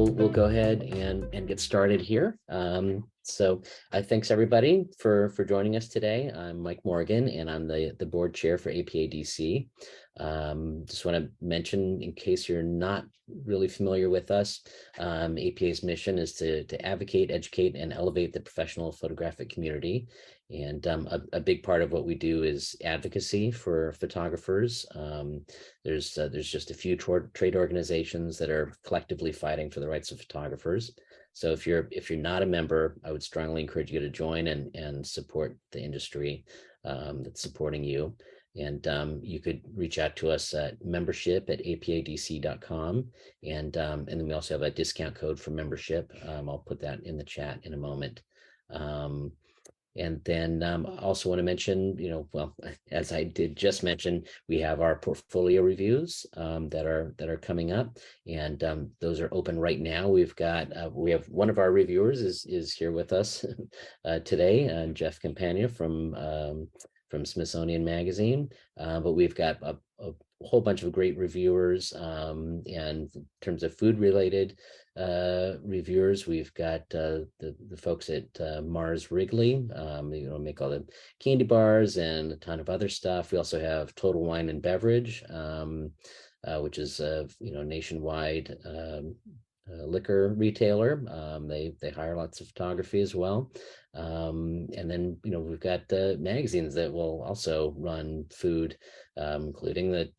we'll go ahead and get started here. Thanks everybody for joining us today. I'm Mike Morgan, and I'm the board chair for APA-DC. Just want to mention, in case you're not really familiar with us, APA's mission is to advocate, educate, and elevate the professional photographic community. And a big part of what we do is advocacy for photographers. There's just a few trade organizations that are collectively fighting for the rights of photographers. So if you're not a member, I would strongly encourage you to join and support the industry that's supporting you. And you could reach out to us at membership@apadc.com. And then we also have a discount code for membership. I'll put that in the chat in a moment. And then I also want to mention, as I did just mention, we have our portfolio reviews that are coming up, and those are open right now. We have one of our reviewers is here with us today, Jeff Campagna from Smithsonian Magazine, but we've got a whole bunch of great reviewers, and in terms of food related reviewers, we've got the folks at Mars Wrigley, make all the candy bars and a ton of other stuff. We also have Total Wine and Beverage, which is nationwide liquor retailer. They hire lots of photography as well. And then we've got magazines that will also run food, including that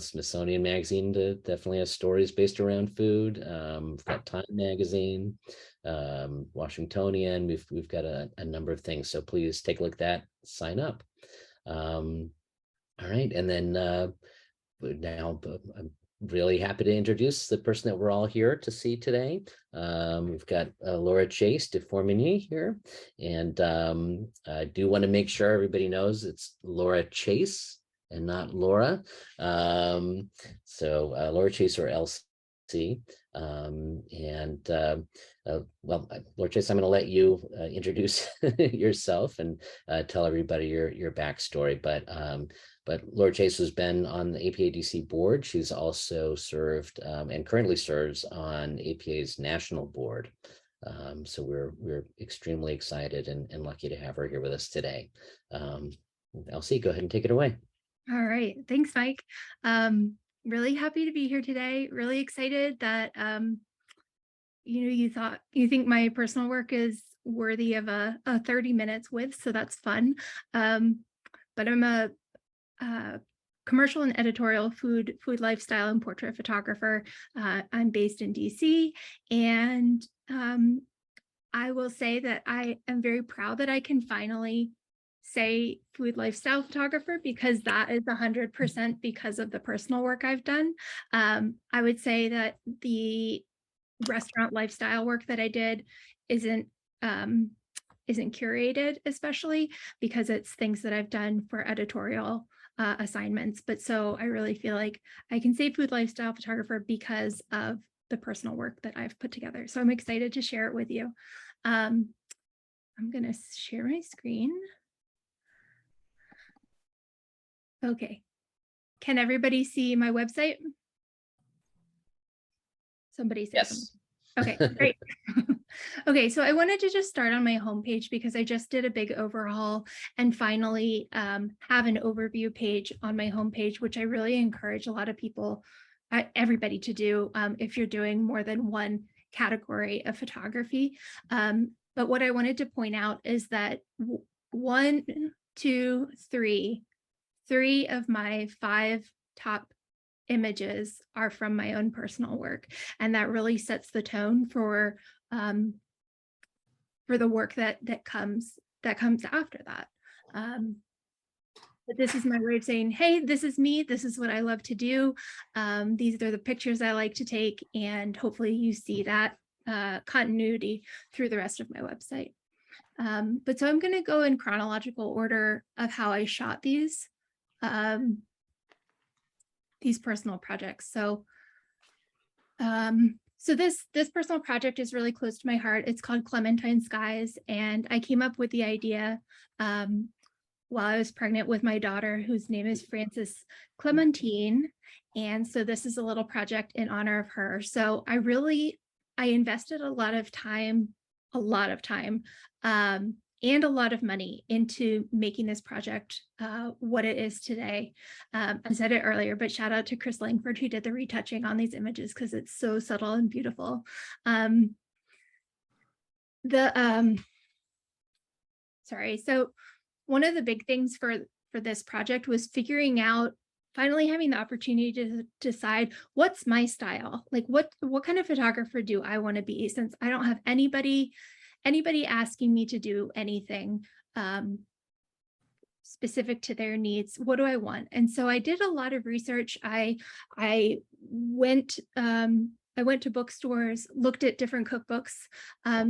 Smithsonian Magazine definitely has stories based around food. We've got Time Magazine, Washingtonian. We've got a number of things, so please take a look at that, sign up. All right, and then now I'm really happy to introduce the person that we're all here to see today. We've got Laura Chase de Formigny here, and I do want to make sure everybody knows it's Laura Chase and not Laura. Laura Chase, or LC. Laura Chase, I'm going to let you introduce yourself and tell everybody your backstory. But Laura Chase has been on the APA-DC board. She's also served and currently serves on APA's national board. So we're extremely excited and lucky to have her here with us today. Elsie, go ahead and take it away. All right. Thanks, Mike. Really happy to be here today. Really excited that you think my personal work is worthy of a 30 minutes with, so that's fun. But I'm a commercial and editorial food lifestyle and portrait photographer. I'm based in DC, and I will say that I am very proud that I can finally say food lifestyle photographer, because that is 100% because of the personal work I've done. I would say that the restaurant lifestyle work that I did isn't curated, especially because it's things that I've done for editorial assignments. But so I really feel like I can say food lifestyle photographer because of the personal work that I've put together. So I'm excited to share it with you. I'm going to share my screen. Okay. Can everybody see my website? Somebody said yes. Something. Okay, great. Okay, so I wanted to just start on my homepage because I just did a big overhaul and finally have an overview page on my homepage, which I really encourage a lot of people, everybody to do if you're doing more than one category of photography. But what I wanted to point out is that three of my 5 top images are from my own personal work, and that really sets the tone for the work that comes after that. But this is my way of saying, hey, this is me. This is what I love to do. These are the pictures I like to take, and hopefully you see that continuity through the rest of my website. But so I'm going to go in chronological order of how I shot these personal projects. So this personal project is really close to my heart. It's called Clementine Skies, and I came up with the idea while I was pregnant with my daughter, whose name is Frances Clementine. And so this is a little project in honor of her. So I really invested a lot of time, and a lot of money into making this project what it is today. I said it earlier, but shout out to Chris Langford, who did the retouching on these images because it's so subtle and beautiful. So one of the big things for this project was figuring out, finally having the opportunity to decide what's my style, like what kind of photographer do I want to be, since I don't have anybody asking me to do anything specific to their needs. What do I want? And so I did a lot of research. I went to bookstores, looked at different cookbooks,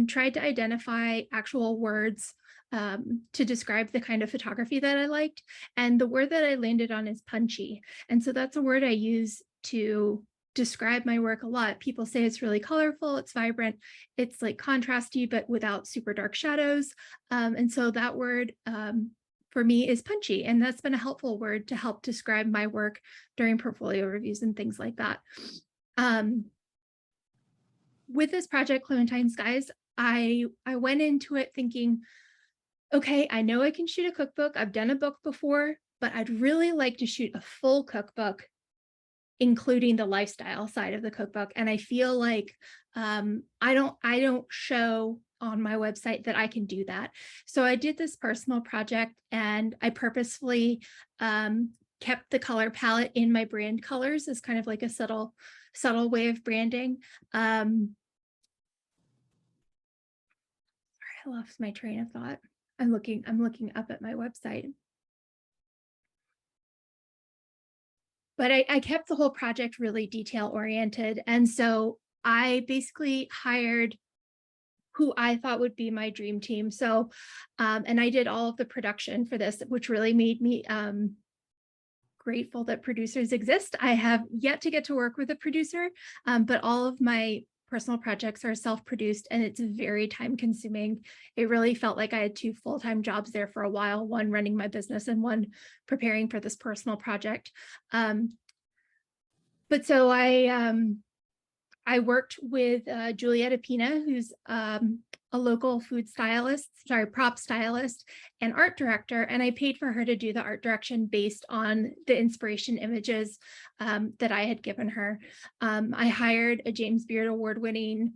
tried to identify actual words to describe the kind of photography that I liked. And the word that I landed on is punchy. And so that's a word I use to describe my work a lot. People say it's really colorful, it's vibrant, it's like contrasty, but without super dark shadows. And so that word for me is punchy. And that's been a helpful word to help describe my work during portfolio reviews and things like that. With this project, Clementine Skies, I went into it thinking, okay, I know I can shoot a cookbook. I've done a book before, but I'd really like to shoot a full cookbook, including the lifestyle side of the cookbook. And I feel like I don't show on my website that I can do that. So I did this personal project, and I purposefully kept the color palette in my brand colors as kind of like a subtle way of branding. I lost my train of thought. I'm looking up at my website. But I kept the whole project really detail oriented. And so I basically hired who I thought would be my dream team. So, and I did all of the production for this, which really made me grateful that producers exist. I have yet to get to work with a producer, but all of my personal projects are self-produced, and it's very time consuming. It really felt like I had two full-time jobs there for a while, one running my business and one preparing for this personal project. But so I worked with Julietta Pina, who's a local prop stylist and art director, and I paid for her to do the art direction based on the inspiration images that I had given her. I hired a James Beard award-winning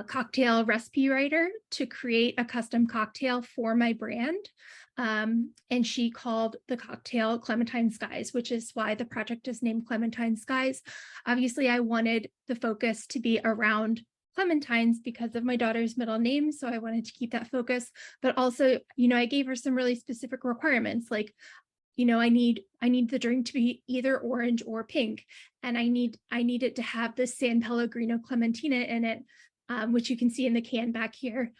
cocktail recipe writer to create a custom cocktail for my brand. And she called the cocktail Clementine Skies, which is why the project is named Clementine Skies. Obviously, I wanted the focus to be around clementines because of my daughter's middle name, so I wanted to keep that focus. But also, I gave her some really specific requirements, like, I need the drink to be either orange or pink, and I need it to have the San Pellegrino Clementina in it, which you can see in the can back here,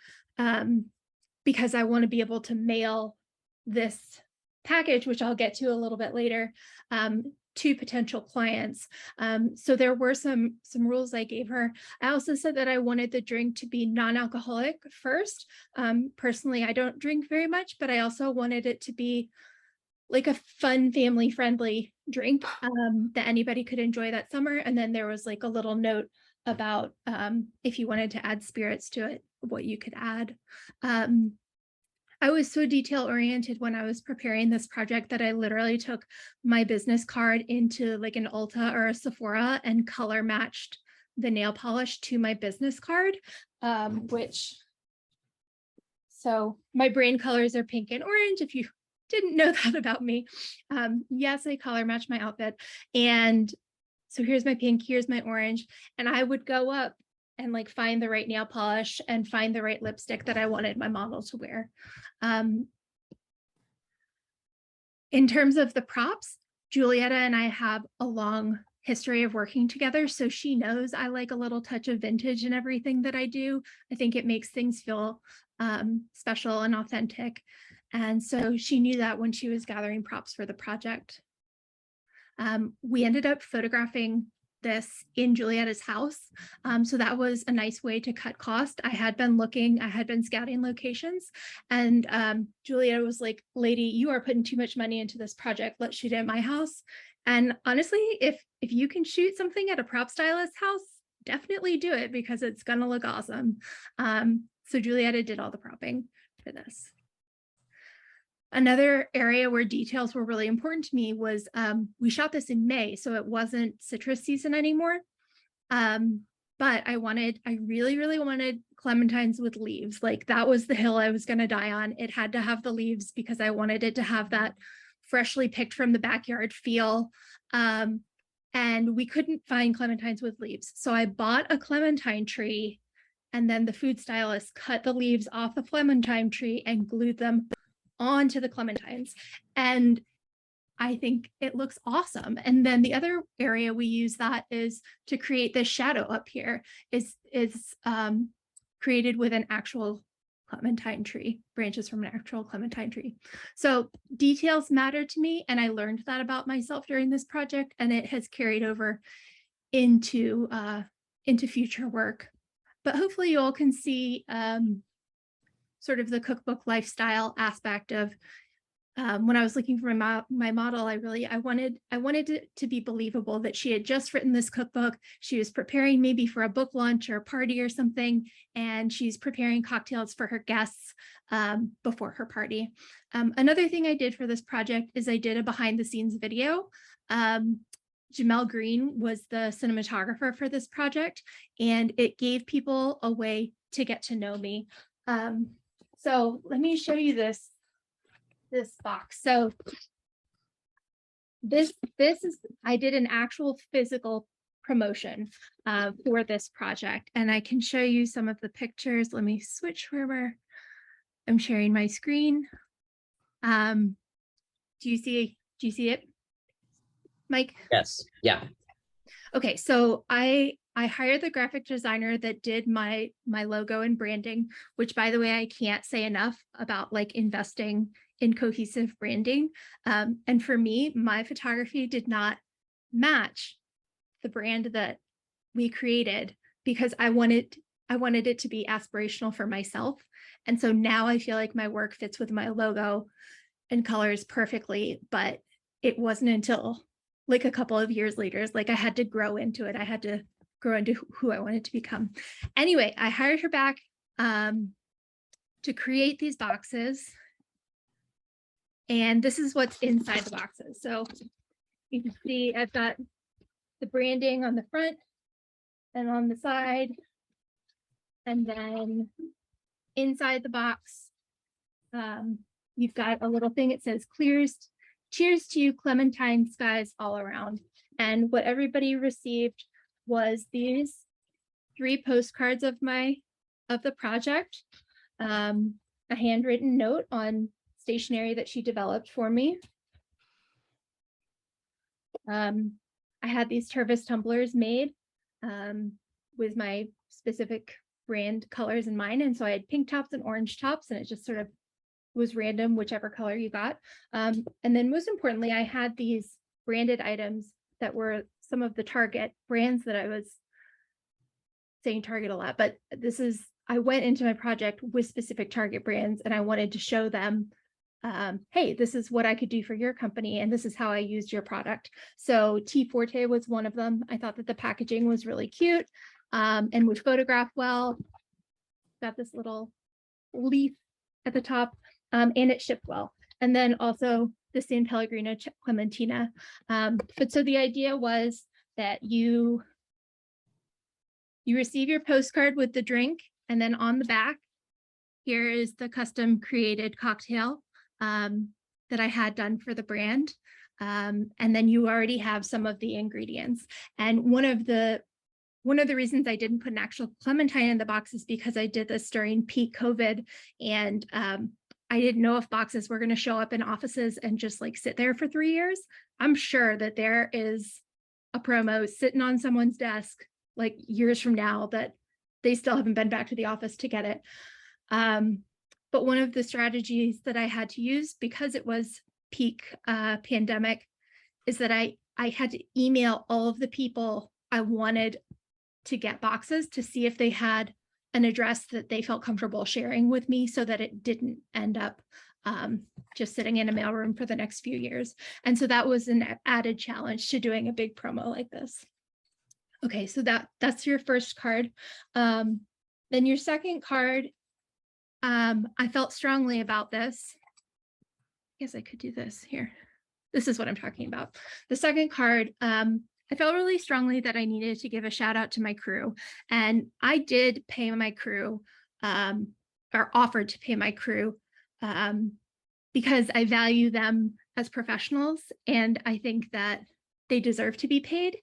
because I want to be able to mail this package, which I'll get to a little bit later, to potential clients. So there were some rules I gave her. I also said that I wanted the drink to be non-alcoholic first. Personally, I don't drink very much, but I also wanted it to be like a fun, family-friendly drink that anybody could enjoy that summer. And then there was like a little note about if you wanted to add spirits to it, what you could add. I was so detail-oriented when I was preparing this project that I literally took my business card into like an Ulta or a Sephora and color matched the nail polish to my business card, so my brand colors are pink and orange, if you didn't know that about me. Yes, I color match my outfit. And so here's my pink, here's my orange, and I would go up and like find the right nail polish and find the right lipstick that I wanted my model to wear. In terms of the props, Julietta and I have a long history of working together, so she knows I like a little touch of vintage in everything that I do. I think it makes things feel special and authentic. And so she knew that when she was gathering props for the project. We ended up photographing this in Julietta's house. So that was a nice way to cut cost. I had been scouting locations, and Julietta was like, lady, you are putting too much money into this project. Let's shoot it at my house. And honestly, if you can shoot something at a prop stylist's house, definitely do it because it's going to look awesome. So Julietta did all the propping for this. Another area where details were really important to me was we shot this in May, so it wasn't citrus season anymore. But I really, really wanted clementines with leaves. Like that was the hill I was going to die on. It had to have the leaves because I wanted it to have that freshly picked from the backyard feel. And we couldn't find clementines with leaves. So I bought a clementine tree, and then the food stylist cut the leaves off the clementine tree and glued them onto the clementines. And I think it looks awesome. And then the other area we use that is to create this shadow up here is created with an actual clementine tree, branches from an actual clementine tree. So details matter to me, and I learned that about myself during this project, and it has carried over into future work. But hopefully you all can see sort of the cookbook lifestyle aspect of when I was looking for my model. I wanted it to be believable that she had just written this cookbook. She was preparing maybe for a book launch or a party or something, and she's preparing cocktails for her guests before her party. Another thing I did for this project is I did a behind the scenes video. Jamel Green was the cinematographer for this project, and it gave people a way to get to know me. So let me show you this box. So this is, I did an actual physical promotion for this project, and I can show you some of the pictures. Let me switch where I'm sharing my screen. Do you see it, Mike? Yes. Yeah. Okay, so I hired the graphic designer that did my logo and branding, which, by the way, I can't say enough about, like, investing in cohesive branding. And for me, my photography did not match the brand that we created because I wanted it to be aspirational for myself. And so now I feel like my work fits with my logo and colors perfectly, but it wasn't until like a couple of years later, like I had to grow into it. I had to grow into who I wanted to become. Anyway, I hired her back to create these boxes. And this is what's inside the boxes. So you can see I've got the branding on the front and on the side. And then inside the box, you've got a little thing. It says cheers to you, clementine skies all around. And what everybody received was these 3 postcards of the project, a handwritten note on stationery that she developed for me. I had these Tervis tumblers made with my specific brand colors in mind. And so I had pink tops and orange tops, and it just sort of was random, whichever color you got. And then most importantly, I had these branded items that were some of the Target brands that I was saying Target a lot, but I went into my project with specific Target brands, and I wanted to show them, hey, this is what I could do for your company, and this is how I used your product. So Tea Forte was one of them. I thought that the packaging was really cute and would photograph well. Got this little leaf at the top, and it shipped well. And then also the San Pellegrino Clementina. But so the idea was that you receive your postcard with the drink, and then on the back, here is the custom created cocktail that I had done for the brand. And then you already have some of the ingredients. And one of the reasons I didn't put an actual clementine in the box is because I did this during peak COVID, and I didn't know if boxes were going to show up in offices and just like sit there for 3 years. I'm sure that there is a promo sitting on someone's desk like years from now that they still haven't been back to the office to get it. But one of the strategies that I had to use, because it was peak pandemic, is that I had to email all of the people I wanted to get boxes to see if they had an address that they felt comfortable sharing with me, so that it didn't end up just sitting in a mailroom for the next few years. And so that was an added challenge to doing a big promo like this. Okay, so that's your first card. Then your second card, I felt strongly about this. I guess I could do this here. This is what I'm talking about. The second card, I felt really strongly that I needed to give a shout out to my crew. And I did pay my crew, or offered to pay my crew, because I value them as professionals. And I think that they deserve to be paid.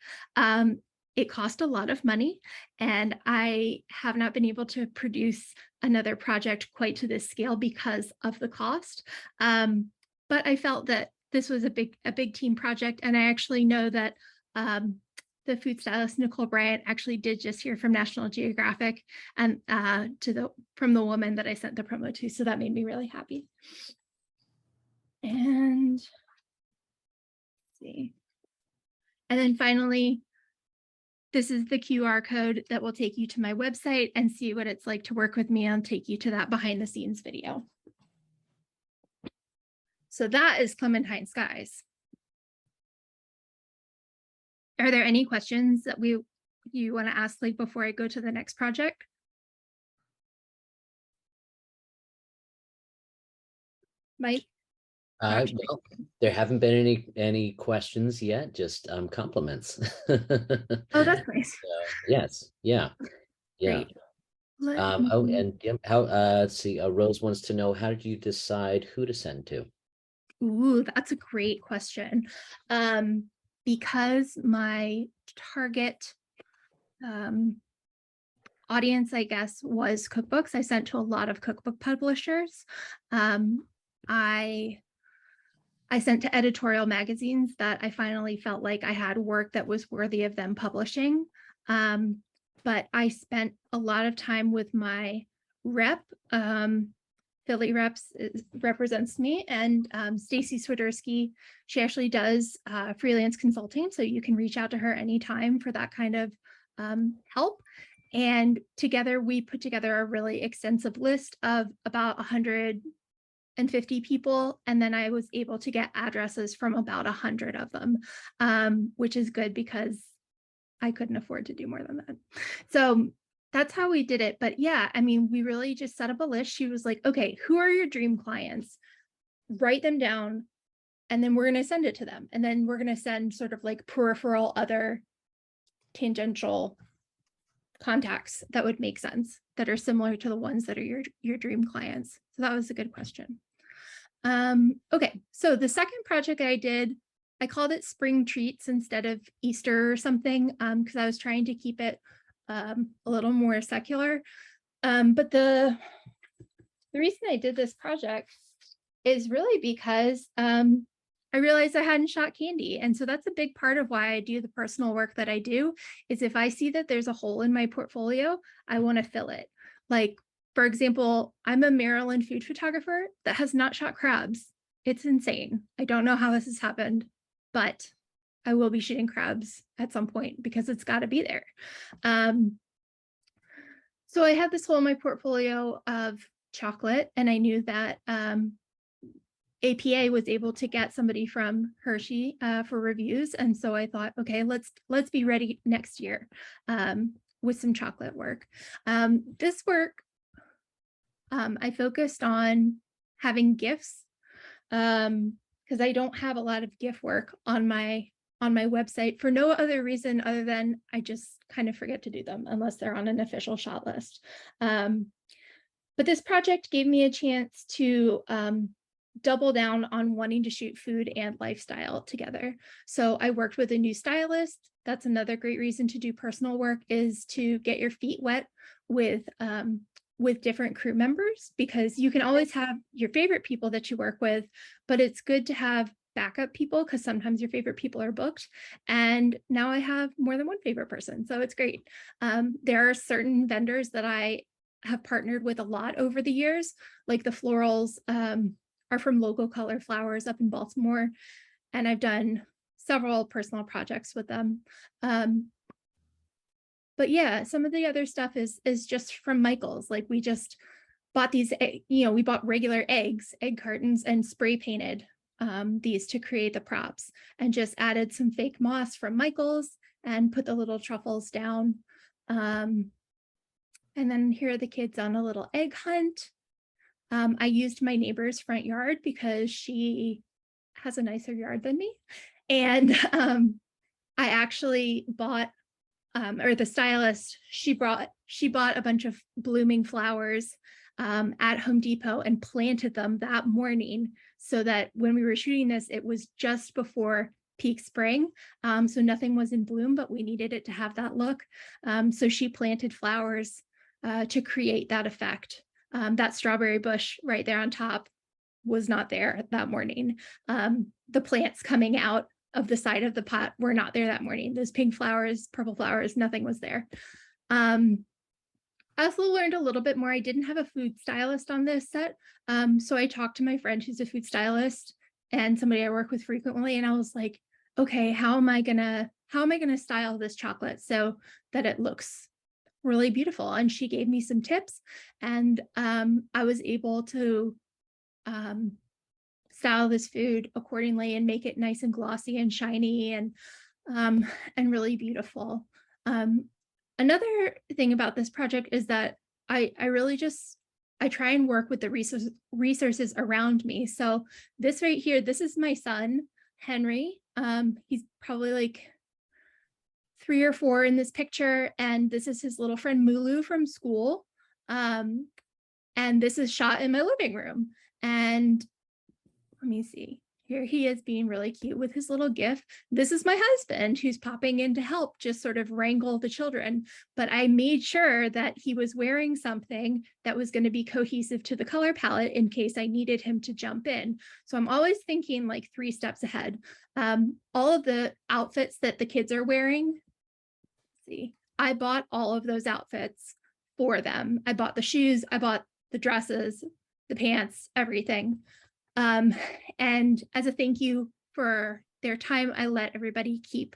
It cost a lot of money, and I have not been able to produce another project quite to this scale because of the cost. But I felt that this was a big team project, and I actually know that the food stylist Nicole Bryant actually did just hear from National Geographic and from the woman that I sent the promo to, so that made me really happy. And let's see, and then finally, this is the QR code that will take you to my website and see what it's like to work with me and take you to that behind the scenes video. So that is Clementine Skies. Are there any questions that you want to ask like before I go to the next project? Mike? Well, there haven't been any questions yet, just compliments. Oh, that's nice. Yes, yeah. Great. And how let's see, Rose wants to know, how did you decide who to send to? Ooh, that's a great question. Because my target audience, I guess, was cookbooks, I sent to a lot of cookbook publishers. I sent to editorial magazines that I finally felt like I had work that was worthy of them publishing. But I spent a lot of time with my rep. Philly represents me, and Stacy Swiderski. She actually does freelance consulting, so you can reach out to her anytime for that kind of help. And together we put together a really extensive list of about 150 people, and then I was able to get addresses from about 100 of them, which is good because I couldn't afford to do more than that. So that's how we did it. But yeah, I mean, we really just set up a list. She was like, okay, who are your dream clients? Write them down, and then we're going to send it to them. And then we're going to send sort of like peripheral other tangential contacts that would make sense, that are similar to the ones that are your dream clients. So that was a good question. Okay, so the second project I did, I called it Spring Treats instead of Easter or something, because I was trying to keep it a little more secular. But the reason I did this project is really because I realized I hadn't shot candy. And so that's a big part of why I do the personal work that I do, is if I see that there's a hole in my portfolio, I want to fill it. Like, for example, I'm a Maryland food photographer that has not shot crabs. It's insane. I don't know how this has happened, but I will be shooting crabs at some point because it's got to be there. So I had this hole in my portfolio of chocolate, and I knew that APA was able to get somebody from Hershey for reviews. And so I thought, okay, let's be ready next year with some chocolate work. This work, I focused on having gifts because I don't have a lot of gift work on my website for no other reason other than I just kind of forget to do them unless they're on an official shot list. But this project gave me a chance to double down on wanting to shoot food and lifestyle together. So I worked with a new stylist. That's another great reason to do personal work, is to get your feet wet with different crew members, because you can always have your favorite people that you work with, but it's good to have backup people because sometimes your favorite people are booked. And now I have more than one favorite person, so it's great. There are certain vendors that I have partnered with a lot over the years, like the florals are from Local Color Flowers up in Baltimore, and I've done several personal projects with them. But yeah, some of the other stuff is just from Michael's. Like, we just bought these, we bought regular egg cartons, and spray painted these to create the props, and just added some fake moss from Michael's and put the little truffles down. And then here are the kids on a little egg hunt. I used my neighbor's front yard because she has a nicer yard than me. And I actually bought, or the stylist, she bought a bunch of blooming flowers at Home Depot and planted them that morning so that when we were shooting this, it was just before peak spring. So nothing was in bloom, but we needed it to have that look. So she planted flowers to create that effect. That strawberry bush right there on top was not there that morning. The plants coming out of the side of the pot were not there that morning. Those pink flowers, purple flowers, nothing was there. I also learned a little bit more. I didn't have a food stylist on this set. So I talked to my friend who's a food stylist and somebody I work with frequently. And I was like, okay, how am I gonna style this chocolate so that it looks really beautiful? And she gave me some tips, and I was able to style this food accordingly and make it nice and glossy and shiny and really beautiful. Another thing about this project is that I try and work with the resources around me. So this right here, this is my son, Henry. He's probably like 3 or 4 in this picture. And this is his little friend Mulu from school. And this is shot in my living room. And let me see. Here he is being really cute with his little gift. This is my husband who's popping in to help just sort of wrangle the children. But I made sure that he was wearing something that was going to be cohesive to the color palette in case I needed him to jump in. So I'm always thinking like 3 steps ahead. All of the outfits that the kids are wearing, see, I bought all of those outfits for them. I bought the shoes, I bought the dresses, the pants, everything. And as a thank you for their time, I let everybody keep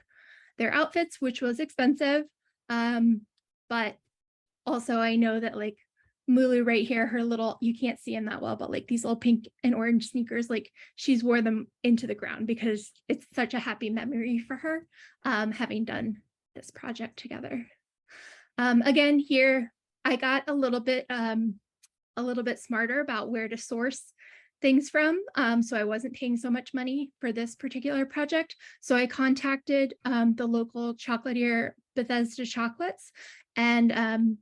their outfits, which was expensive. But also I know that like Mulu right here, her little, you can't see him that well, but like these little pink and orange sneakers, like she's wore them into the ground because it's such a happy memory for her, having done this project together. Again, here I got a little bit smarter about where to source things from. So I wasn't paying so much money for this particular project. So I contacted the local chocolatier, Bethesda Chocolates, and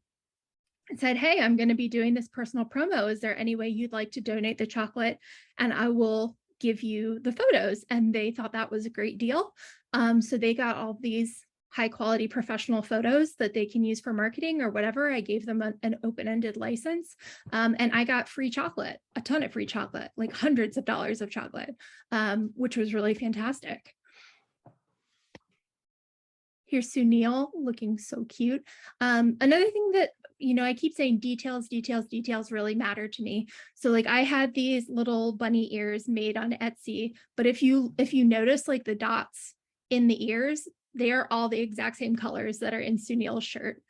said, hey, I'm going to be doing this personal promo. Is there any way you'd like to donate the chocolate? And I will give you the photos. And they thought that was a great deal. So they got all these high quality professional photos that they can use for marketing or whatever. I gave them an open-ended license, and I got free chocolate, a ton of free chocolate, like hundreds of dollars of chocolate, which was really fantastic. Here's Sunil looking so cute. Another thing that, you know, I keep saying details really matter to me. So like I had these little bunny ears made on Etsy, but if you notice like the dots in the ears, they are all the exact same colors that are in Sunil's shirt.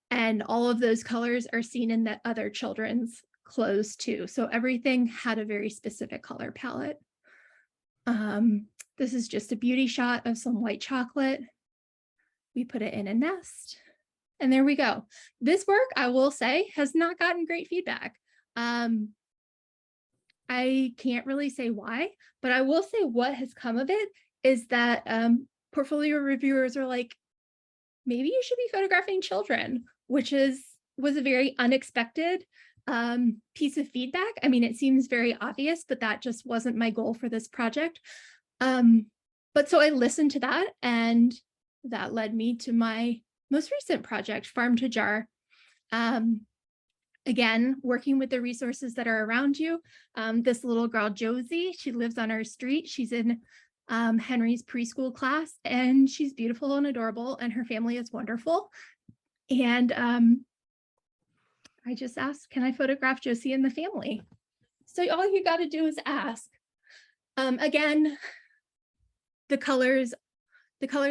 And all of those colors are seen in the other children's clothes too. So everything had a very specific color palette. This is just a beauty shot of some white chocolate. We put it in a nest. And there we go. This work, I will say, has not gotten great feedback. I can't really say why, but I will say what has come of it is that portfolio reviewers are like, maybe you should be photographing children, which was a very unexpected piece of feedback. I mean, it seems very obvious, but that just wasn't my goal for this project. But so I listened to that, and that led me to my most recent project, Farm to Jar. Again, working with the resources that are around you. This little girl, Josie, she lives on our street. She's in Henry's preschool class, and she's beautiful and adorable, and her family is wonderful. And I just asked, can I photograph Josie and the family? So all you got to do is ask. Again, the colors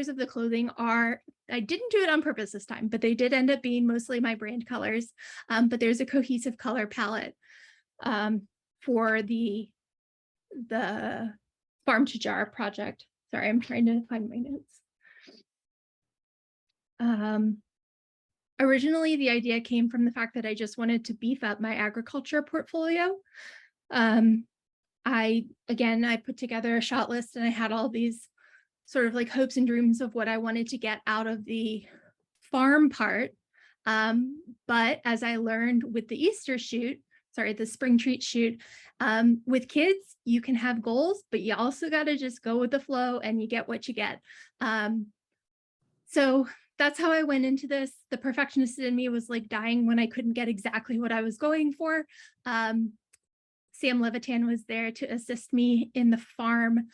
of the clothing are, I didn't do it on purpose this time, but they did end up being mostly my brand colors. But there's a cohesive color palette for the Farm to Jar project. Sorry, I'm trying to find my notes. Originally, the idea came from the fact that I just wanted to beef up my agriculture portfolio. I put together a shot list, and I had all these sort of like hopes and dreams of what I wanted to get out of the farm part. But as I learned with the the spring treat shoot, with kids, you can have goals, but you also got to just go with the flow and you get what you get. So that's how I went into this. The perfectionist in me was like dying when I couldn't get exactly what I was going for. Sam Levitan was there to assist me in the farm,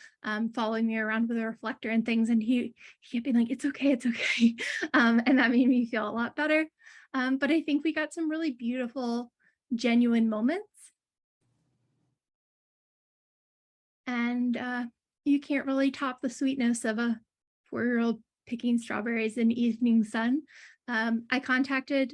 following me around with a reflector and things. And he kept being like, it's okay, it's okay. And that made me feel a lot better. But I think we got some really beautiful, genuine moments. And you can't really top the sweetness of a 4-year-old picking strawberries in evening sun. I contacted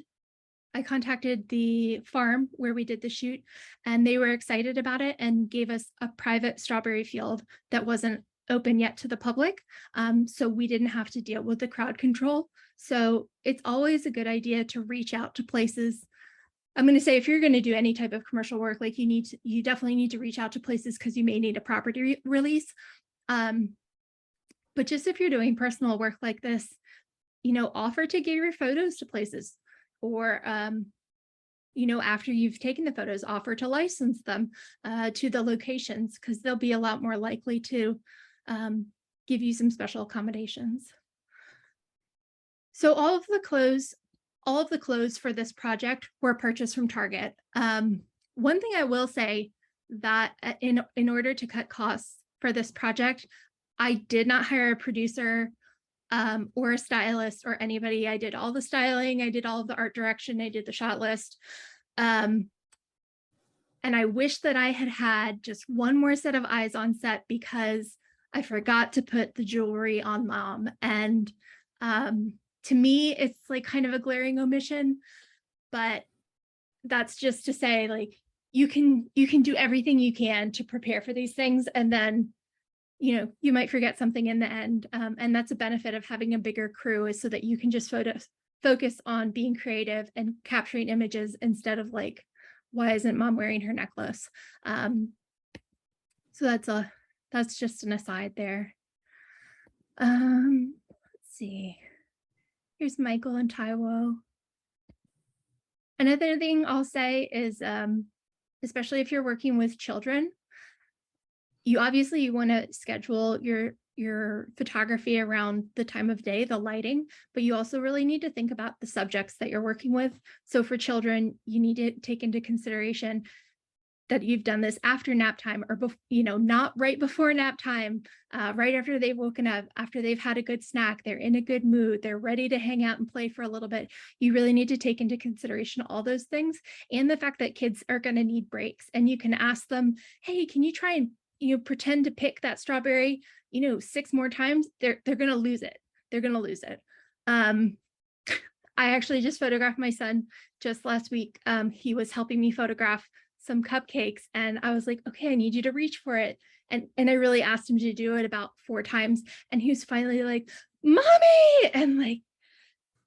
the farm where we did the shoot, and they were excited about it and gave us a private strawberry field that wasn't open yet to the public. So we didn't have to deal with the crowd control. So it's always a good idea to reach out to places. I'm going to say, if you're going to do any type of commercial work, like you definitely need to reach out to places because you may need a property release. But just if you're doing personal work like this, offer to give your photos to places, or, after you've taken the photos, offer to license them to the locations, because they'll be a lot more likely to give you some special accommodations. So all of the clothes for this project were purchased from Target. One thing I will say, that in order to cut costs for this project, I did not hire a producer or a stylist or anybody. I did all the styling, I did all of the art direction, I did the shot list. And I wish that I had just one more set of eyes on set, because I forgot to put the jewelry on Mom. And to me, it's like kind of a glaring omission, but that's just to say, like, you can do everything you can to prepare for these things, and then you might forget something in the end. And that's a benefit of having a bigger crew, is so that you can just focus on being creative and capturing images, instead of like, why isn't Mom wearing her necklace? So that's just an aside there. Let's see. Here's Michael and Taiwo. Another thing I'll say is, especially if you're working with children, you obviously want to schedule your photography around the time of day, the lighting, but you also really need to think about the subjects that you're working with. So for children, you need to take into consideration that you've done this after nap time, or not right before nap time, right after they've woken up, after they've had a good snack, they're in a good mood, they're ready to hang out and play for a little bit. You really need to take into consideration all those things, and the fact that kids are going to need breaks. And you can ask them, hey, can you try and pretend to pick that strawberry 6 more times? They're going to lose it. They're going to lose it. I actually just photographed my son just last week. He was helping me photograph some cupcakes, and I was like, okay, I need you to reach for it. And I really asked him to do it about 4 times. And he was finally like, Mommy! And like,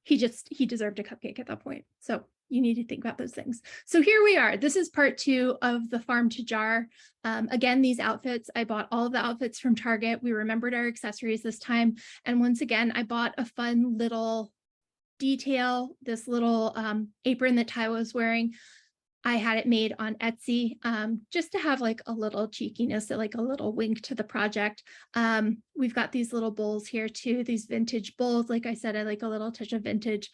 he deserved a cupcake at that point. So you need to think about those things. So here we are. This is part 2 of the farm to jar. Again, these outfits, I bought all of the outfits from Target. We remembered our accessories this time. And once again, I bought a fun little detail, this little apron that Ty was wearing. I had it made on Etsy, just to have like a little cheekiness, like a little wink to the project. We've got these little bowls here too, these vintage bowls. Like I said, I like a little touch of vintage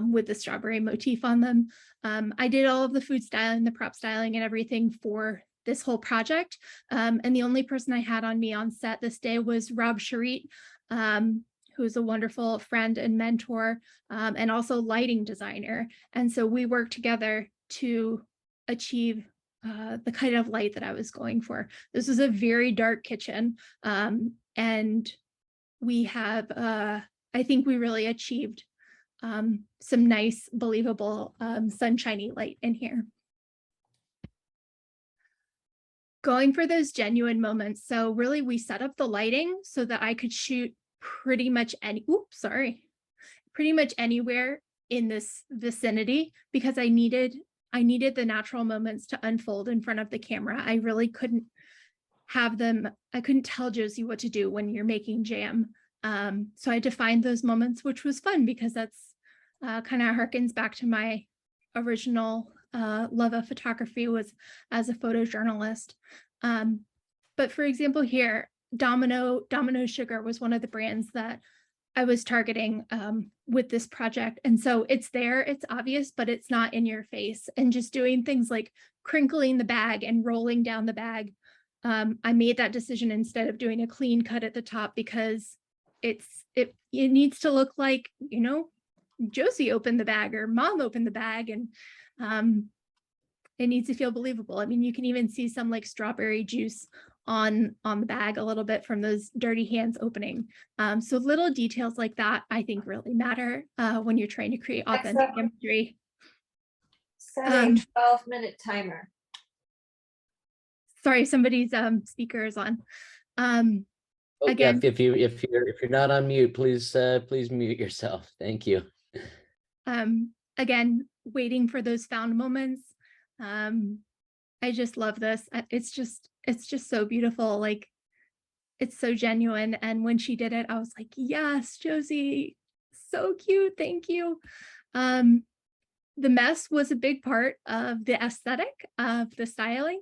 with the strawberry motif on them. I did all of the food styling, the prop styling, and everything for this whole project. And the only person I had on me on set this day was Rob Charit, who's a wonderful friend and mentor, and also lighting designer. And so we worked together to achieve the kind of light that I was going for. This is a very dark kitchen, and we have, I think we really achieved some nice, believable, sunshiny light in here. Going for those genuine moments. So really, we set up the lighting so that I could shoot pretty much any, pretty much anywhere in this vicinity, because I needed the natural moments to unfold in front of the camera. I really couldn't have them. I couldn't tell Josie what to do when you're making jam. So I had to find those moments, which was fun because that's kind of harkens back to my original love of photography was as a photojournalist. But for example, here, Domino Sugar was one of the brands that I was targeting with this project. And so it's there, it's obvious, but it's not in your face. And just doing things like crinkling the bag and rolling down the bag. I made that decision instead of doing a clean cut at the top because it needs to look like, you know, Josie opened the bag or mom opened the bag, and it needs to feel believable. I mean, you can even see some like strawberry juice on the bag a little bit from those dirty hands opening. So little details like that, I think, really matter when you're trying to create authentic imagery. Set a 12-minute timer. Sorry, somebody's speaker is on. Oh, Again, yeah, if you're not on mute, please mute yourself. Thank you. Again, waiting for those found moments. I just love this. It's just so beautiful. Like, it's so genuine. And when she did it, I was like, yes, Josie, so cute. Thank you. The mess was a big part of the aesthetic of the styling.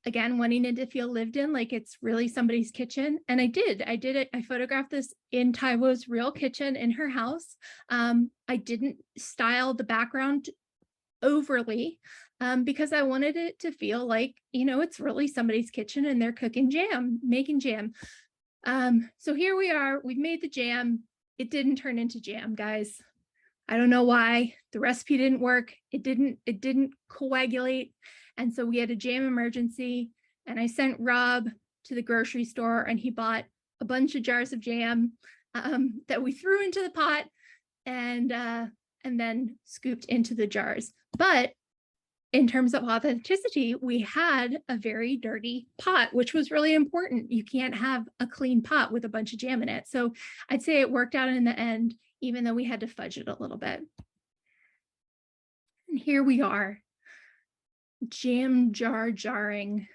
Again, wanting it to feel lived in, like it's really somebody's kitchen. And I did it. I photographed this in Taiwo's real kitchen in her house. I didn't style the background overly because I wanted it to feel like, you know, it's really somebody's kitchen and they're cooking jam, making jam. So here we are, we've made the jam. It didn't turn into jam, guys. I don't know why. The recipe didn't work. It didn't coagulate. And so we had a jam emergency, and I sent Rob to the grocery store and he bought a bunch of jars of jam that we threw into the pot and then scooped into the jars. But in terms of authenticity, we had a very dirty pot, which was really important. You can't have a clean pot with a bunch of jam in it. So I'd say it worked out in the end, even though we had to fudge it a little bit. And here we are, jam jar jarring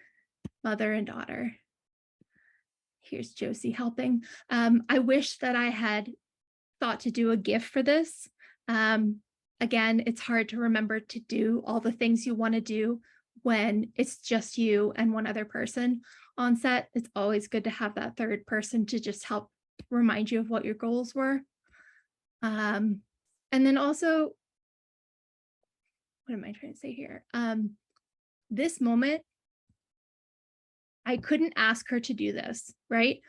mother and daughter. Here's Josie helping. I wish that I had thought to do a GIF for this. Again, it's hard to remember to do all the things you want to do when it's just you and one other person on set. It's always good to have that third person to just help remind you of what your goals were. And then also, what am I trying to say here? This moment, I couldn't ask her to do this, right?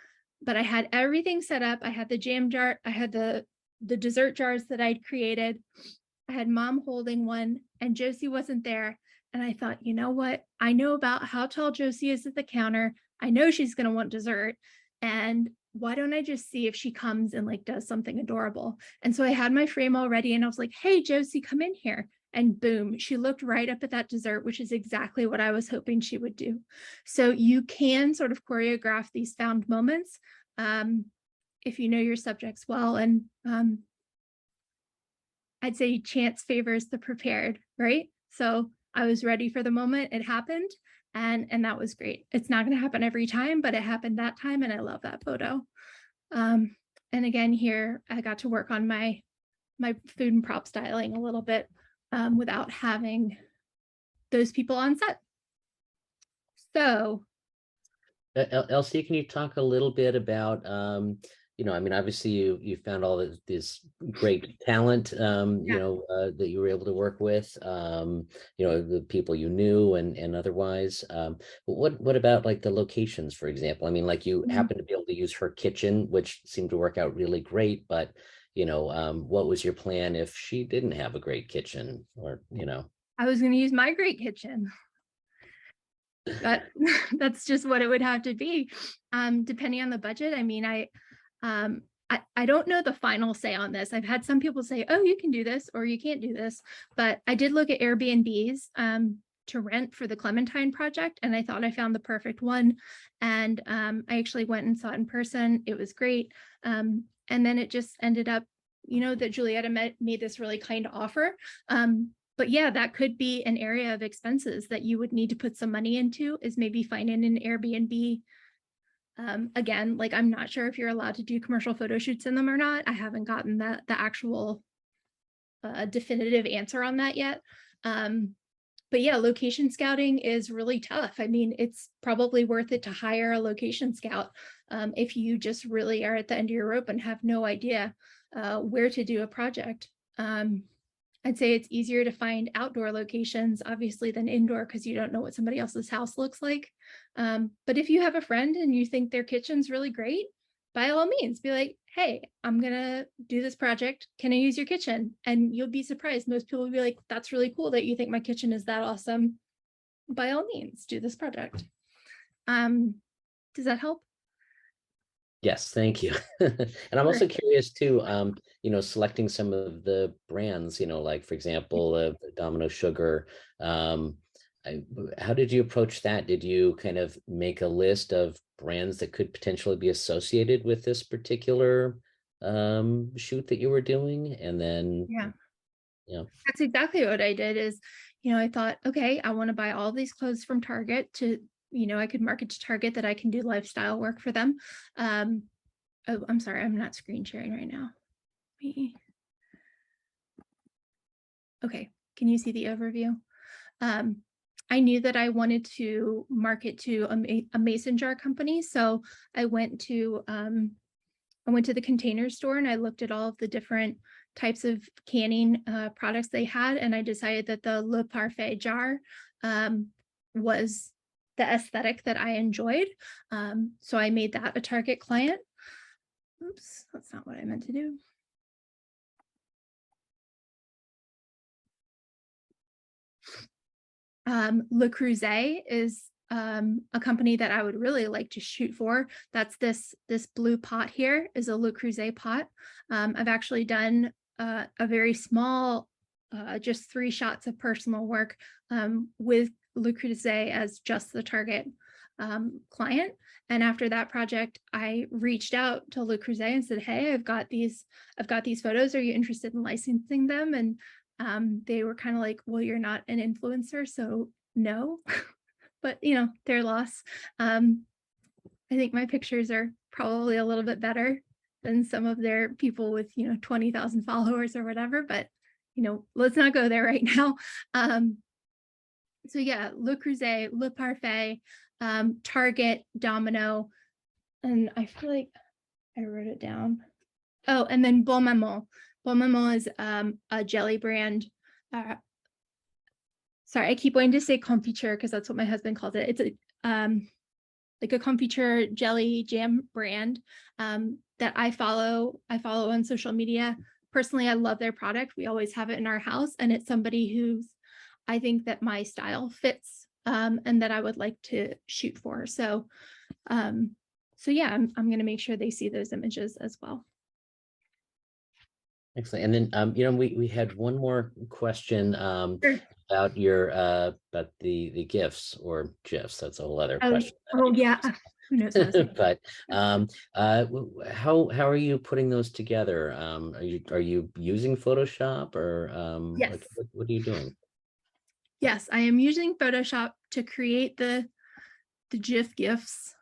But I had everything set up. I had the jam jar, I had the dessert jars that I'd created. I had mom holding one and Josie wasn't there. And I thought, you know what? I know about how tall Josie is at the counter. I know she's going to want dessert. And why don't I just see if she comes and like does something adorable? And so I had my frame all ready and I was like, hey, Josie, come in here. And boom, she looked right up at that dessert, which is exactly what I was hoping she would do. So you can sort of choreograph these found moments if you know your subjects well. And I'd say chance favors the prepared, right? So I was ready for the moment, it happened, and that was great. It's not going to happen every time, but it happened that time, and I love that photo. And again, here I got to work on my food and prop styling a little bit without having those people on set. So Elsie, can you talk a little bit about you know, I mean, obviously you found all this great talent, you know, that you were able to work with, you know, the people you knew and otherwise. But what about like the locations, for example? I mean, like you happened to be able to use her kitchen, which seemed to work out really great. But, you know, what was your plan if she didn't have a great kitchen, or, you know? I was going to use my great kitchen. That's just what it would have to be, depending on the budget. I mean, I don't know the final say on this. I've had some people say, oh, you can do this or you can't do this, but I did look at Airbnbs to rent for the Clementine project, and I thought I found the perfect one. And I actually went and saw it in person. It was great. And then it just ended up that Julietta made this really kind offer. But yeah, that could be an area of expenses that you would need to put some money into, is maybe finding an Airbnb. Again, like, I'm not sure if you're allowed to do commercial photo shoots in them or not. I haven't gotten the actual definitive answer on that yet. But yeah, location scouting is really tough. I mean, it's probably worth it to hire a location scout if you just really are at the end of your rope and have no idea where to do a project. I'd say it's easier to find outdoor locations, obviously, than indoor, because you don't know what somebody else's house looks like. But if you have a friend and you think their kitchen's really great, by all means, be like, hey, I'm gonna do this project. Can I use your kitchen? And you'll be surprised. Most people will be like, that's really cool that you think my kitchen is that awesome. By all means, do this project. Does that help? Yes, thank you. And I'm also curious too, selecting some of the brands, like, for example, the Domino Sugar. How did you approach that? Did you kind of make a list of brands that could potentially be associated with this particular shoot that you were doing? And then, That's exactly what I did. Is, I thought, okay, I want to buy all these clothes from Target to, I could market to Target that I can do lifestyle work for them. Oh, I'm sorry, I'm not screen sharing right now. Okay, can you see the overview? I knew that I wanted to market to a mason jar company, so I went to the Container Store and I looked at all of the different types of canning products they had, and I decided that the Le Parfait jar was the aesthetic that I enjoyed. So I made that a target client. Oops, that's not what I meant to do. Le Creuset is a company that I would really like to shoot for. That's this blue pot here is a Le Creuset pot. I've actually done a very small, just 3 shots of personal work with Le Creuset as just the target client. And after that project, I reached out to Le Creuset and said, hey, I've got these photos. Are you interested in licensing them? And they were kind of like, well, you're not an influencer, so no. But their loss. I think my pictures are probably a little bit better than some of their people with 20,000 followers or whatever, but let's not go there right now. So yeah, Le Creuset, Le Parfait, Target, Domino, and I feel like I wrote it down. Oh, and then Bon Maman. Bon Maman is a jelly brand. Sorry, I keep wanting to say confiture because that's what my husband calls it. It's a like a confiture jelly jam brand that I follow on social media. Personally, I love their product. We always have it in our house, and it's somebody who's, I think, that my style fits and that I would like to shoot for. So yeah, I'm going to make sure they see those images as well. Excellent. And then we had one more question Sure. about your about the GIFs or GIFs. That's a whole other question. Oh yeah, who knows? But how are you putting those together? Are you using Photoshop, or Yes. what are you doing? Yes, I am using Photoshop to create the GIFs.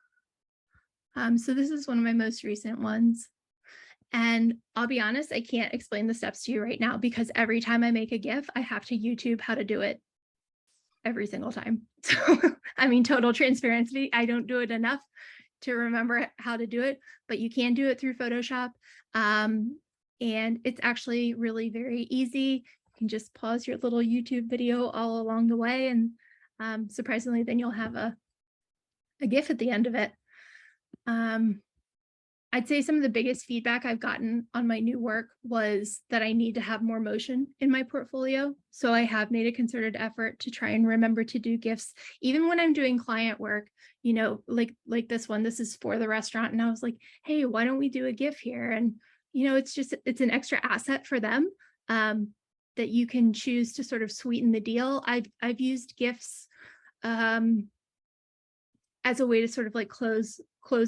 So this is one of my most recent ones. And I'll be honest, I can't explain the steps to you right now because every time I make a GIF, I have to YouTube how to do it every single time. So, I mean, total transparency, I don't do it enough to remember how to do it, but you can do it through Photoshop. And it's actually really very easy. You can just pause your little YouTube video all along the way, and surprisingly, then you'll have a GIF at the end of it. I'd say some of the biggest feedback I've gotten on my new work was that I need to have more motion in my portfolio. So I have made a concerted effort to try and remember to do GIFs, even when I'm doing client work, like this one. This is for the restaurant. And I was like, hey, why don't we do a GIF here? And, it's an extra asset for them that you can choose to sort of sweeten the deal. I've used GIFs as a way to sort of like close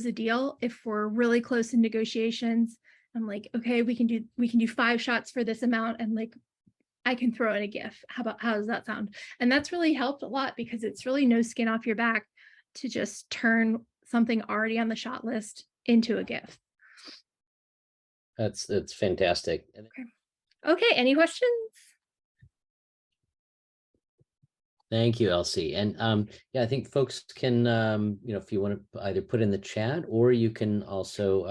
the deal if we're really close in negotiations I'm like, okay, we can do 5 shots for this amount, and like I can throw in a GIF. How does that sound? And that's really helped a lot, because it's really no skin off your back to just turn something already on the shot list into a GIF. That's fantastic. Okay, any questions? Thank you, Elsie. And yeah, I think folks can, if you want to either put in the chat, or you can also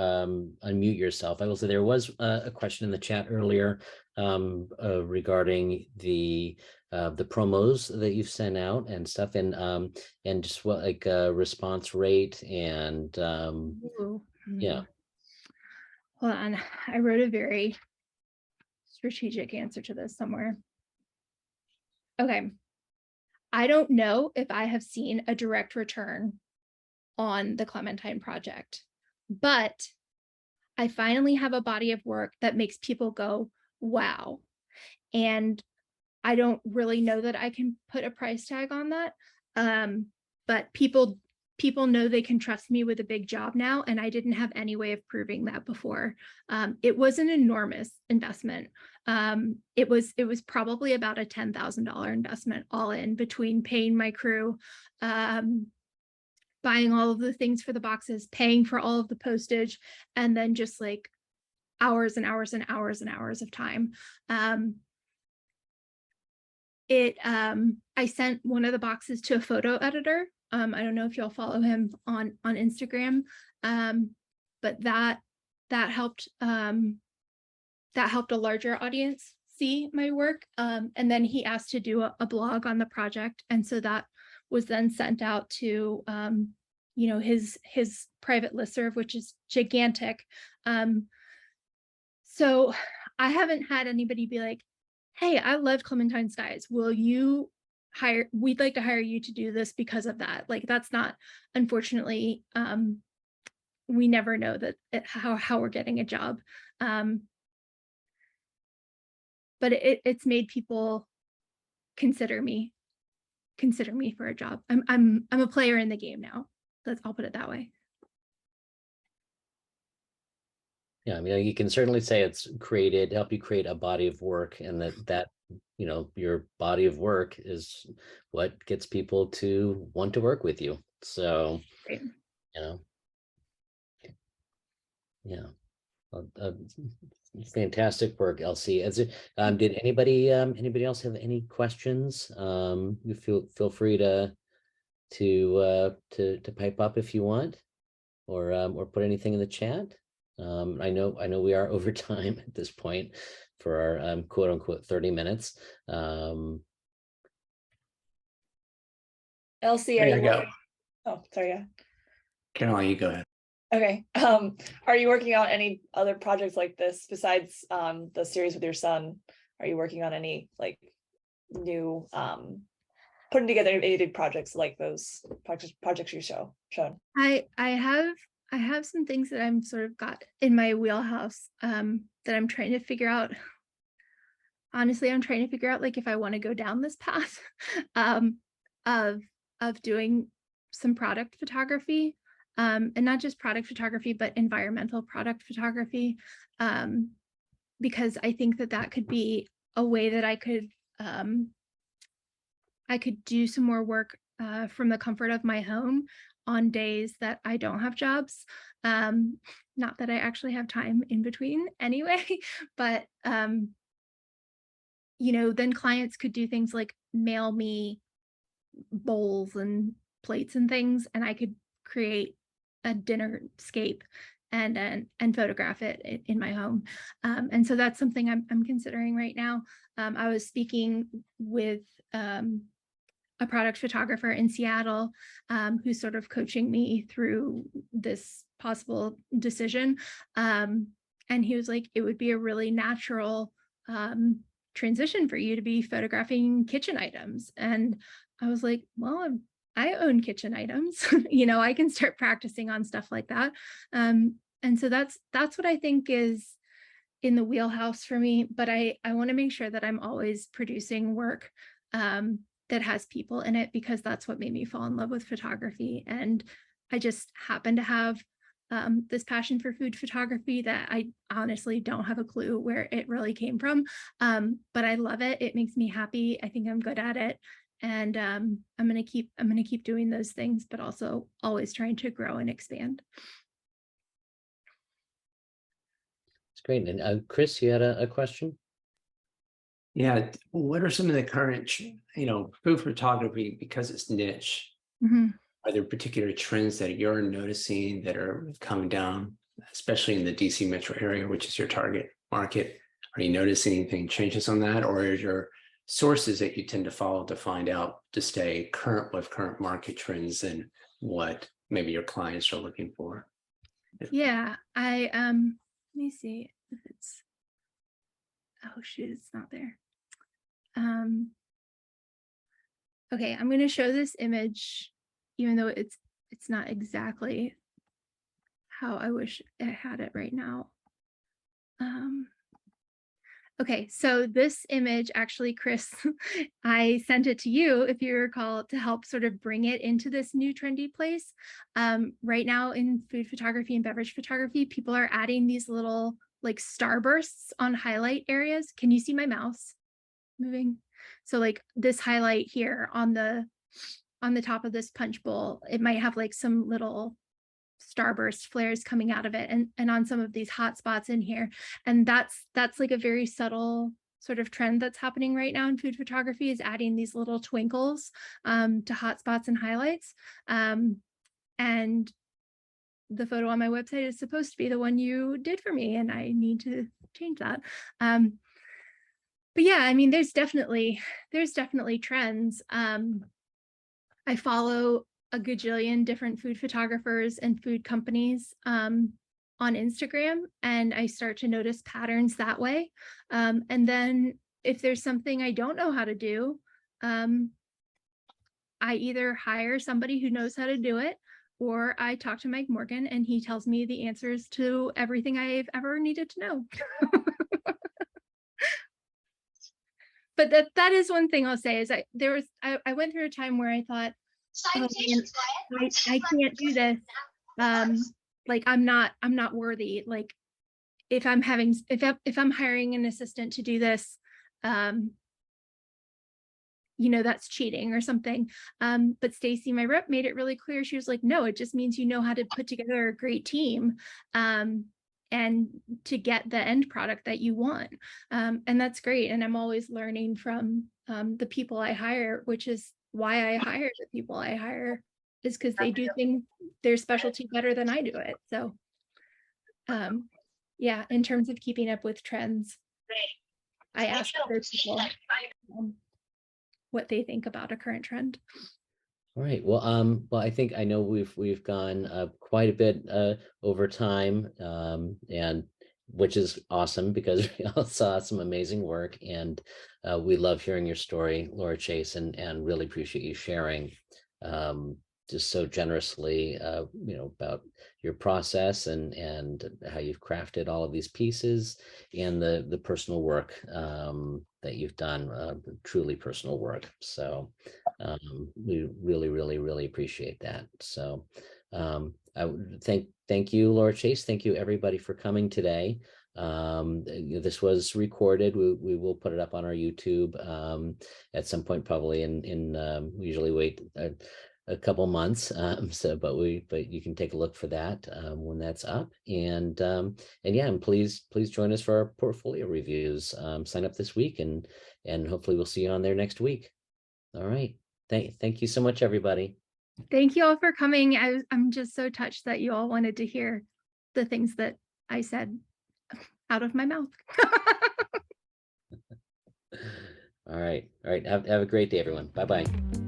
unmute yourself. I will say there was a question in the chat earlier regarding the promos that you've sent out and stuff, and just what like response rate and yeah. Hold on, I wrote a very strategic answer to this somewhere. Okay. I don't know if I have seen a direct return on the Clementine project, but I finally have a body of work that makes people go, wow. And I don't really know that I can put a price tag on that. But people know they can trust me with a big job now, and I didn't have any way of proving that before. It was an enormous investment. It was probably about a $10,000 investment all in, between paying my crew, buying all of the things for the boxes, paying for all of the postage, and then just like hours and hours and hours and hours of time. I sent one of the boxes to a photo editor. I don't know if y'all follow him on Instagram, but that helped a larger audience see my work. And then he asked to do a blog on the project, and so that was then sent out to his private listserv, which is gigantic. So I haven't had anybody be like, hey, I loved Clementine Skies. We'd like to hire you to do this because of that. Like, that's not, unfortunately, we never know that how we're getting a job. But it's made people consider me for a job. I'm a player in the game now. I'll put it that way. Yeah, I mean, you can certainly say it's help you create a body of work, and that your body of work is what gets people to want to work with you. So, Great. Yeah. Fantastic work, Elsie. Did anybody else have any questions? You feel free to pipe up if you want, or put anything in the chat. I know we are over time at this point for our quote unquote 30 minutes. Elsie, There you go. Oh, sorry. Yeah. Caroline, you go ahead. Okay. Are you working on any other projects like this besides the series with your son? Are you working on any like new putting together any big projects like those projects you shown? I have some things that I'm sort of got in my wheelhouse that I'm trying to figure out. Honestly, I'm trying to figure out like if I want to go down this path of doing some product photography, and not just product photography, but environmental product photography, because I think that could be a way that I could do some more work from the comfort of my home on days that I don't have jobs. Not that I actually have time in between anyway, but then clients could do things like mail me bowls and plates and things, and I could create a dinner scape and photograph it in my home. And so that's something I'm considering right now. I was speaking with a product photographer in Seattle who's sort of coaching me through this possible decision. And he was like, it would be a really natural transition for you to be photographing kitchen items. And I was like, well, I own kitchen items. I can start practicing on stuff like that. And so that's what I think is in the wheelhouse for me. But I want to make sure that I'm always producing work that has people in it, because that's what made me fall in love with photography. And I just happen to have this passion for food photography that I honestly don't have a clue where it really came from. But I love it. It makes me happy. I think I'm good at it. And I'm gonna keep doing those things, but also always trying to grow and expand. It's great. And Chris, you had a question? Yeah, what are some of the current, food photography, because it's niche, are there particular trends that you're noticing that are coming down, especially in the DC metro area, which is your target market? Are you noticing anything changes on that, or are your sources that you tend to follow to find out to stay current with current market trends and what maybe your clients are looking for? Yeah, let me see if it's, oh shoot, it's not there. Okay, I'm going to show this image, even though it's not exactly how I wish I had it right now. Okay, so this image, actually, Chris, I sent it to you, if you recall, to help sort of bring it into this new trendy place. Right now in food photography and beverage photography, people are adding these little like starbursts on highlight areas. Can you see my mouse moving? So like this highlight here on the top of this punch bowl, it might have like some little starburst flares coming out of it, and on some of these hot spots in here. And that's like a very subtle sort of trend that's happening right now in food photography, is adding these little twinkles to hot spots and highlights. And the photo on my website is supposed to be the one you did for me, and I need to change that. But yeah, I mean, there's definitely trends. I follow a gajillion different food photographers and food companies on Instagram, and I start to notice patterns that way. And then if there's something I don't know how to do, I either hire somebody who knows how to do it, or I talk to Mike Morgan and he tells me the answers to everything I've ever needed to know. But that is one thing I'll say, is I went through a time where I thought, oh, man, I can't do this. Like I'm not worthy. Like if I'm hiring an assistant to do this, that's cheating or something. But Stacy, my rep, made it really clear. She was like, no, it just means you know how to put together a great team and to get the end product that you want. And that's great. And I'm always learning from the people I hire, which is why I hire the people I hire, is because they do their specialty better than I do it. So yeah, in terms of keeping up with trends, I ask other people what they think about a current trend. All right. Well, I think I know we've gone quite a bit over time, and which is awesome, because we all saw some amazing work, and we love hearing your story, Laura Chase, and really appreciate you sharing just so generously, about your process and how you've crafted all of these pieces, and the personal work that you've done, truly personal work. So we really appreciate that. So I would thank you, Laura Chase. Thank you everybody for coming today. This was recorded. We will put it up on our YouTube at some point, probably in we usually wait a couple months, but you can take a look for that when that's up. And yeah, and please join us for our portfolio reviews. Sign up this week, and hopefully we'll see you on there next week. All right. Thank you so much, everybody. Thank you all for coming. I'm just so touched that you all wanted to hear the things that I said out of my mouth. All right. Have a great day, everyone. Bye-bye.